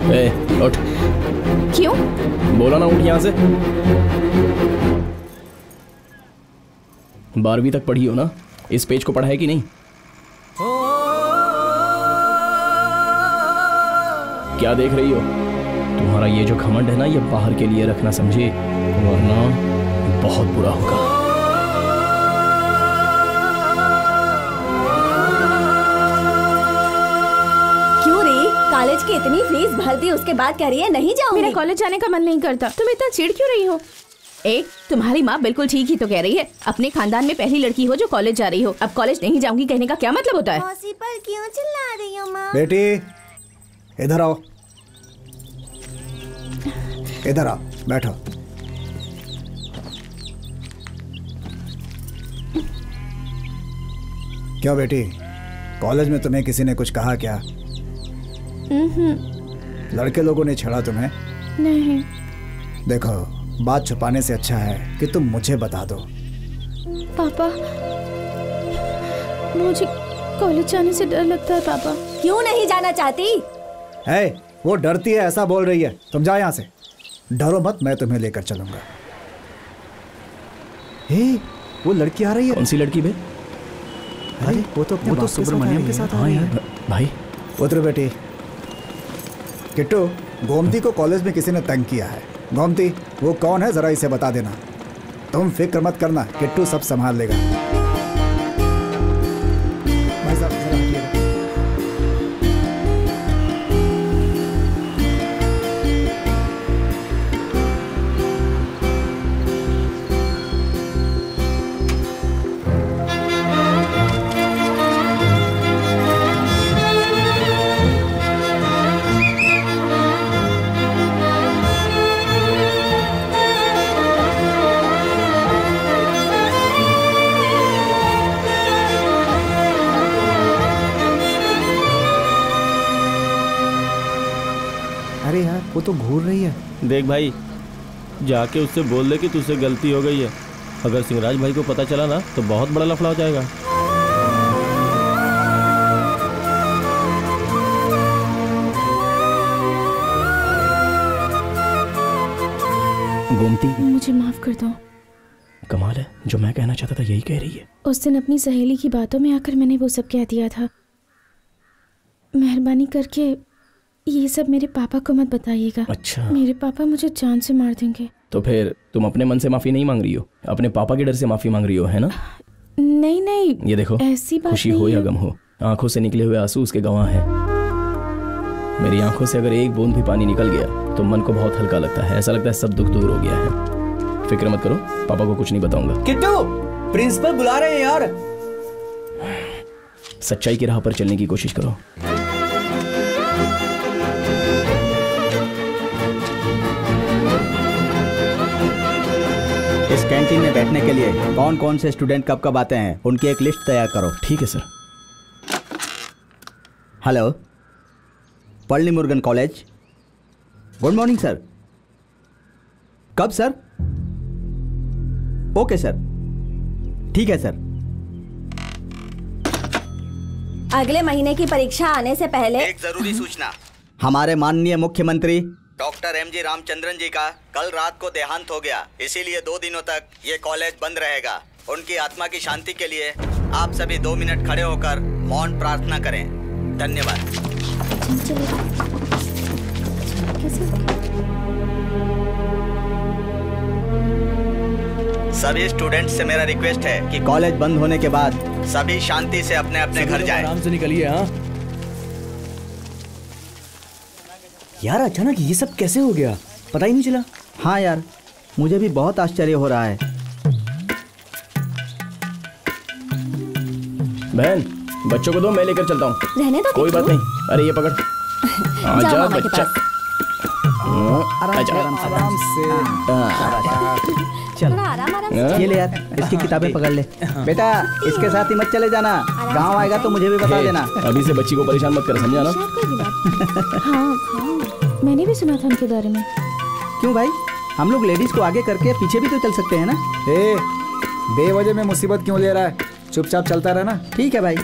ए, उठ। क्यों? बोला ना उठ यहाँ से। 12वीं तक पढ़ी हो ना? इस पेज को पढ़ा है कि नहीं? क्या देख रही हो? तुम्हारा ये जो घमंड है ना, ये बाहर के लिए रखना, समझे? वरना बहुत बुरा होगा। क्यों रे? कॉलेज की इतनी फीस भर दी, उसके बाद कह रही है नहीं जाऊंगी। मेरा कॉलेज जाने का मन नहीं करता। तुम इतना चिढ़ क्यों रही हो? एक तुम्हारी माँ बिल्कुल ठीक ही तो कह रही है। अपने खानदान में पहली लड़की हो जो कॉलेज जा रही हो। अब कॉलेज नहीं जाऊंगी कहने का क्या मतलब होता है? मौसी पर क्यों चिल्ला रही हो माँ? बेटी इधर आओ, इधर आओ, बैठो। क्यों बेटी, कॉलेज में तुम्हें किसी ने कुछ कहा क्या? लड़के लोगों ने छेड़ा तुम्हें? नहीं। देखो, बात छुपाने से अच्छा है कि तुम मुझे बता दो। पापा, मुझे कॉलेज जाने से डर लगता है। पापा, क्यों नहीं जाना चाहती? है, वो डरती है ऐसा बोल रही है। तुम जाओ यहाँ से। डरो मत, मैं तुम्हें लेकर चलूंगा। हे, वो लड़की आ रही है। कौन सी लड़की बे? अरे वो तो सुब्रमण्यम के साथ आ रही है। भाई उतरो बेटी। किट्टू, गोमती को कॉलेज में किसी ने तंग किया है। गोमती, वो कौन है जरा इसे बता देना। तुम फिक्र मत करना, किट्टू सब संभाल लेगा। भाई साहब जरा हटिएगा। अरे यार, वो तो घूर रही है। देख भाई, जाके उससे बोल दे कि तुझसे गलती हो गई है। अगर सिंहराज भाई को पता चला ना तो बहुत बड़ा लफड़ा हो जाएगा। गोमती, मुझे माफ कर दो। कमाल है, जो मैं कहना चाहता था यही कह रही है। उस दिन अपनी सहेली की बातों में आकर मैंने वो सब कह दिया था। मेहरबानी करके ये सब मेरे पापा को मत बताइएगा। अच्छा। मेरे पापा मुझे जान से मार देंगे। तो फिर तुम अपने मन से माफी नहीं मांग रही हो, अपने पापा के डर से माफी मांग रही हो, है ना? नहीं नहीं, ये देखो, ऐसी बात खुशी नहीं हो या है। गम हो, आंखों से निकले हुए आंसू उसके गवाह हैं। मेरी आंखों से अगर एक बूंद भी पानी निकल गया तो मन को बहुत हल्का लगता है। ऐसा लगता है सब दुख दूर हो गया है। फिक्र मत करो, पापा को कुछ नहीं बताऊंगा। किट्टू, प्रिंसिपल बुला रहे हैं यार। सच्चाई की राह पर चलने की कोशिश करो। इस कैंटीन में बैठने के लिए कौन कौन से स्टूडेंट कब कब आते हैं, उनकी एक लिस्ट तैयार करो। ठीक है सर। हेलो, पढ़नी Murugan college. Good morning sir. कब सर? ओके सर, ठीक है सर। अगले महीने की परीक्षा आने से पहले एक जरूरी सूचना। हमारे माननीय मुख्यमंत्री डॉक्टर एम जी रामचंद्रन जी का कल रात को देहांत हो गया, इसीलिए 2 दिनों तक ये कॉलेज बंद रहेगा। उनकी आत्मा की शांति के लिए आप सभी 2 मिनट खड़े होकर मौन प्रार्थना करें। धन्यवाद। सभी स्टूडेंट्स से मेरा रिक्वेस्ट है कि कॉलेज बंद होने के बाद सभी शांति से अपने अपने घर जाएं। आराम से निकलिए। हाँ यार, अचानक ये सब कैसे हो गया, पता ही नहीं चला। हाँ यार, मुझे भी बहुत आश्चर्य हो रहा है। बहन, बच्चों को दो, मैं लेकर चलता हूँ। रहने दो। कोई बात नहीं। अरे ये पकड़। आजा बच्चा। आराम से। चल, आराम से। ये ले यार, इसकी किताबें पकड़ ले। बेटा, इसके साथ ही मत चले जाना। गांव आएगा तो मुझे भी बता देना। अभी से बच्ची को परेशान मत कर, समझा ना? हाँ, मैंने भी सुना था उनके बारे में। क्यों भाई, हम लोग लेडीज को आगे करके पीछे भी तो चल सकते हैं ना। ए, बेवजह में मुसीबत क्यों ले रहा है? चुपचाप चलता रहना। ठीक है भाई।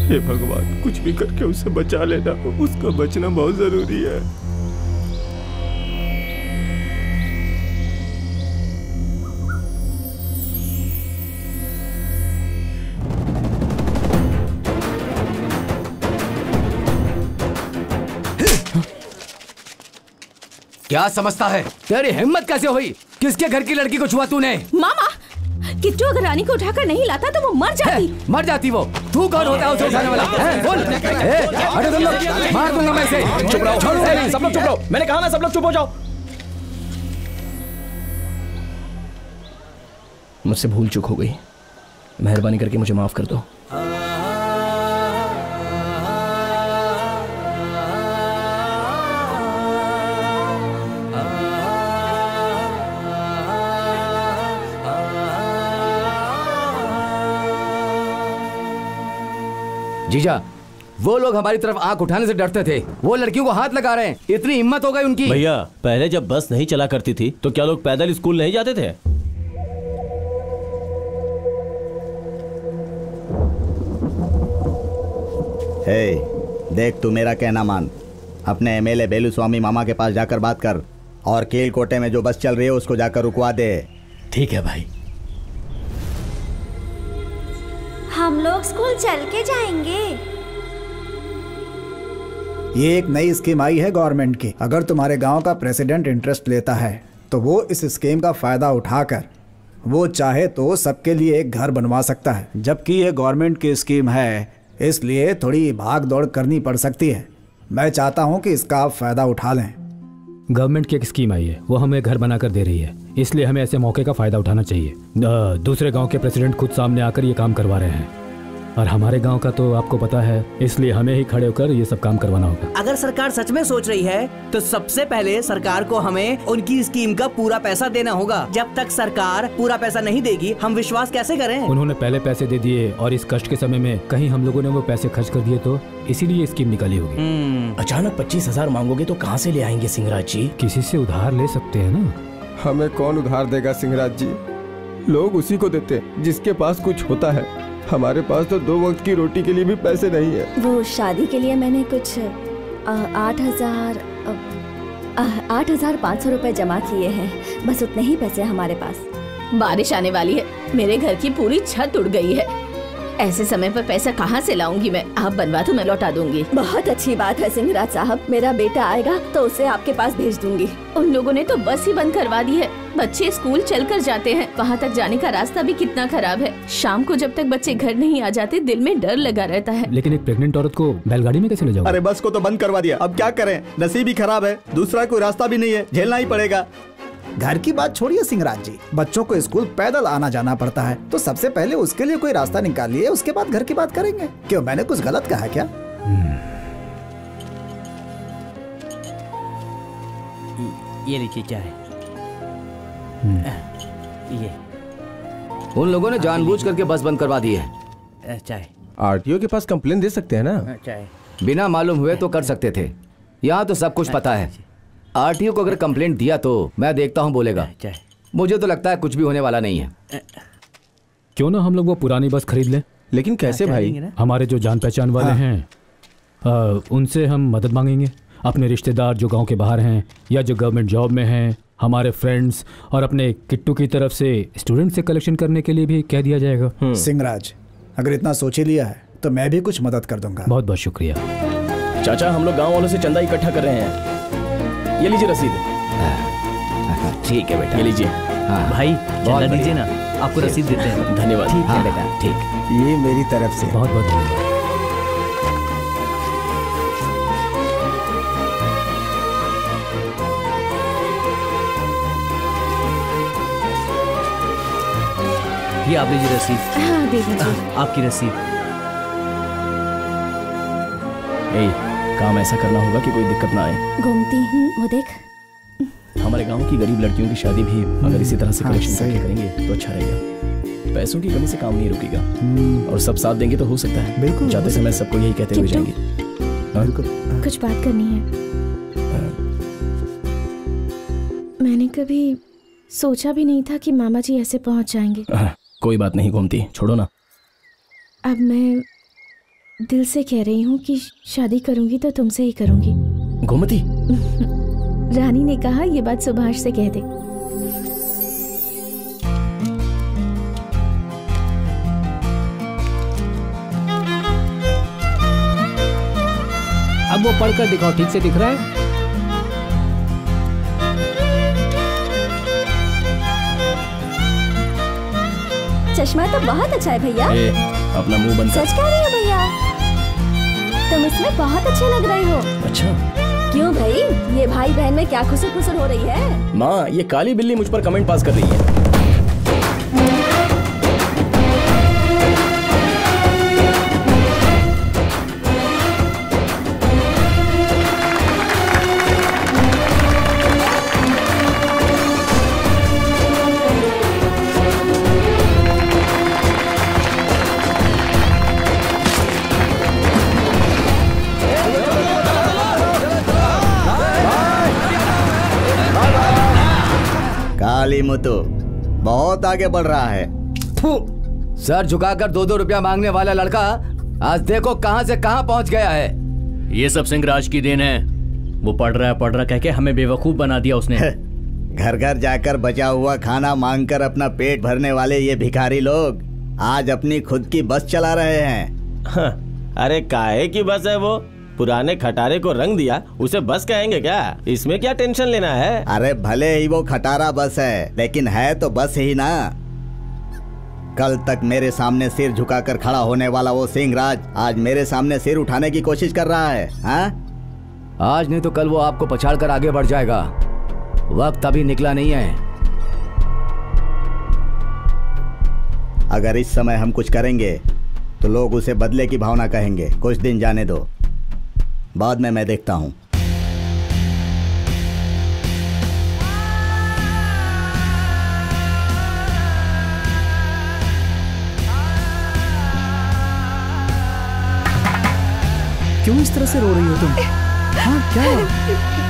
हे भगवान, कुछ भी करके उसे बचा लेना, उसका बचना बहुत जरूरी है। क्या समझता है? तेरी हिम्मत कैसे हुई? किसके घर की लड़की को छुआ तूने? मामा, किट्टू अगर रानी को उठाकर नहीं लाता तो वो मर जाती। मर जाती वो? तू कौन होता है उसे उठाने वाला? बोल। अरे तुम लोग, मार दूंगा मैं इसे। चुप रहो, सब लोग चुप रहो। मैंने कहा ना, सब लोग चुप हो जाओ। मुझसे भूल चूक हो गई, मेहरबानी करके मुझे माफ कर दो। जीजा, वो लोग हमारी तरफ आंख उठाने से डरते थे, वो लड़कियों को हाथ लगा रहे हैं। इतनी हिम्मत हो गई उनकी। भैया, पहले जब बस नहीं चला करती थी तो क्या लोग पैदल स्कूल नहीं जाते थे? हे, देख, तू मेरा कहना मान, अपने एमएलए बेलू स्वामी मामा के पास जाकर बात कर और केल कोटे में जो बस चल रही है उसको जाकर रुकवा दे। ठीक है भाई। हम लोग स्कूल चल के जाएंगे। ये एक नई स्कीम आई है गवर्नमेंट की। अगर तुम्हारे गांव का प्रेसिडेंट इंटरेस्ट लेता है तो वो इस स्कीम का फायदा उठाकर वो चाहे तो सबके लिए एक घर बनवा सकता है। जबकि ये गवर्नमेंट की स्कीम है, इसलिए थोड़ी भाग दौड़ करनी पड़ सकती है। मैं चाहता हूँ कि इसका आप फायदा उठा लें। गवर्नमेंट की एक स्कीम आई है, वो हमें घर बनाकर दे रही है, इसलिए हमें ऐसे मौके का फायदा उठाना चाहिए। दूसरे गांव के प्रेसिडेंट खुद सामने आकर ये काम करवा रहे हैं और हमारे गांव का तो आपको पता है, इसलिए हमें ही खड़े होकर ये सब काम करवाना होगा। अगर सरकार सच में सोच रही है तो सबसे पहले सरकार को हमें उनकी स्कीम का पूरा पैसा देना होगा। जब तक सरकार पूरा पैसा नहीं देगी हम विश्वास कैसे करें? उन्होंने पहले पैसे दे दिए और इस कष्ट के समय में कहीं हम लोगों ने वो पैसे खर्च कर दिए तो इसीलिए ये स्कीम निकाली होगी। अचानक 25,000 मांगोगे तो कहाँ से ले आएंगे सिंहराज जी? किसी से उधार ले सकते हैं ना। हमें कौन उधार देगा सिंहराज जी? लोग उसी को देते जिसके पास कुछ होता है। हमारे पास तो 2 वक्त की रोटी के लिए भी पैसे नहीं है। वो शादी के लिए मैंने कुछ 8,500 रुपए जमा किए हैं, बस उतने ही पैसे हमारे पास। बारिश आने वाली है, मेरे घर की पूरी छत उड़ गई है। ऐसे समय पर पैसा कहाँ से लाऊंगी मैं? आप बनवा तो मैं लौटा दूंगी। बहुत अच्छी बात है सिंहराज साहब, मेरा बेटा आएगा तो उसे आपके पास भेज दूंगी। उन लोगों ने तो बस ही बंद करवा दी है। बच्चे स्कूल चलकर जाते हैं, वहाँ तक जाने का रास्ता भी कितना खराब है। शाम को जब तक बच्चे घर नहीं आ जाते दिल में डर लगा रहता है। लेकिन एक प्रेग्नेंट औरत को बैलगाड़ी में कैसे ले जाओगे? अरे बस को तो बंद करवा दिया, अब क्या करें? नसीब ही खराब है, दूसरा कोई रास्ता भी नहीं है, झेलना ही पड़ेगा। घर की बात छोड़िए सिंहराज जी, बच्चों को स्कूल पैदल आना जाना पड़ता है, तो सबसे पहले उसके लिए कोई रास्ता निकालिए, उसके बाद घर की बात करेंगे। क्यों, मैंने कुछ गलत कहा क्या? ये लीजिए चाय। ये उन लोगों ने जानबूझ करके बस बंद करवा दी है। चाय। आरटीओ के पास कंप्लेन दे सकते हैं ना? चाय। बिना मालूम हुए तो कर सकते थे, यहाँ तो सब कुछ पता है। आरटीओ को अगर कंप्लेंट दिया तो मैं देखता हूँ बोलेगा। मुझे तो लगता है कुछ भी होने वाला नहीं है। क्यों ना हम लोग वो पुरानी बस खरीद लें? लेकिन कैसे भाई? हमारे जो जान पहचान वाले हैं उनसे हम मदद मांगेंगे। अपने रिश्तेदार जो गांव के बाहर हैं या जो गवर्नमेंट जॉब में हैं, हमारे फ्रेंड्स और अपने किट्टू की तरफ से स्टूडेंट से कलेक्शन करने के लिए भी कह दिया जाएगा। सिंहराज, अगर इतना सोच ही लिया है तो मैं भी कुछ मदद कर दूंगा। बहुत बहुत शुक्रिया चाचा, हम लोग गांव वालों से चंदा इकट्ठा कर रहे हैं। ये लीजिए रसीद। ठीक है बेटा, ये लीजिए। हाँ भाई चंदा दीजिए ना, आपको रसीद देते हैं। धन्यवाद। ठीक है बेटा, ठीक। ये मेरी तरफ से बहुत बहुत धन्यवाद। ये आप लीजिए रसीद। हाँ दे दीजिए। आपकी रसीद। काम ऐसा करना होगा कि कोई दिक्कत ना आए। घूमती हूँ, वो देख। हमारे गांव की गरीब लड़कियों की शादी भी अगर इसी तरह से कलेक्शन करके करेंगे तो अच्छा रहेगा। पैसों की कमी से काम नहीं रुकेगा और सब साथ देंगे तो हो सकता है। बिल्कुल, जाते समय सबको यही कहते हुए जाएंगे। कुछ बात करनी है। मैंने कभी सोचा भी नहीं था कि मामा जी ऐसे पहुंच जाएंगे। कोई बात नहीं गोमती, छोड़ो ना। अब मैं दिल से कह रही हूँ कि शादी करूंगी तो तुमसे ही करूंगी। गोमती, रानी ने कहा ये बात सुभाष से कह दे। अब वो पढ़कर दिखाओ, ठीक से दिख रहा है? चश्मा तो बहुत अच्छा है भैया। अपना मुंह बंद कर। सच कह रही हो भैया, तुम इसमें बहुत अच्छे लग रहे हो। अच्छा क्यों भाई, ये भाई बहन में क्या खुसर खुसर हो रही है? माँ, ये काली बिल्ली मुझ पर कमेंट पास कर रही है। काली मुतु बहुत आगे बढ़ रहा है। सर झुकाकर 2-2 रुपया मांगने वाला लड़का आज देखो कहां से कहां पहुंच गया है। ये सब सिंहराज की देन है। वो पढ़ रहा कह के हमें बेवकूफ बना दिया उसने। घर घर जाकर बचा हुआ खाना मांगकर अपना पेट भरने वाले ये भिखारी लोग आज अपनी खुद की बस चला रहे हैं। अरे काहे की बस है वो? पुराने खटारे को रंग दिया, उसे बस कहेंगे क्या? इसमें क्या टेंशन लेना है? अरे भले ही वो खटारा बस है, लेकिन है तो बस ही ना। कल तक मेरे सामने सिर झुकाकर खड़ा होने वाला वो सिंहराज आज मेरे सामने सिर उठाने की कोशिश कर रहा है। हाँ? आज नहीं तो कल वो आपको पछाड़ कर आगे बढ़ जाएगा। वक्त अभी निकला नहीं है। अगर इस समय हम कुछ करेंगे तो लोग उसे बदले की भावना कहेंगे। कुछ दिन जाने दो, बाद में मैं देखता हूं। क्यों इस तरह से रो रही हो तुम? हाँ क्या?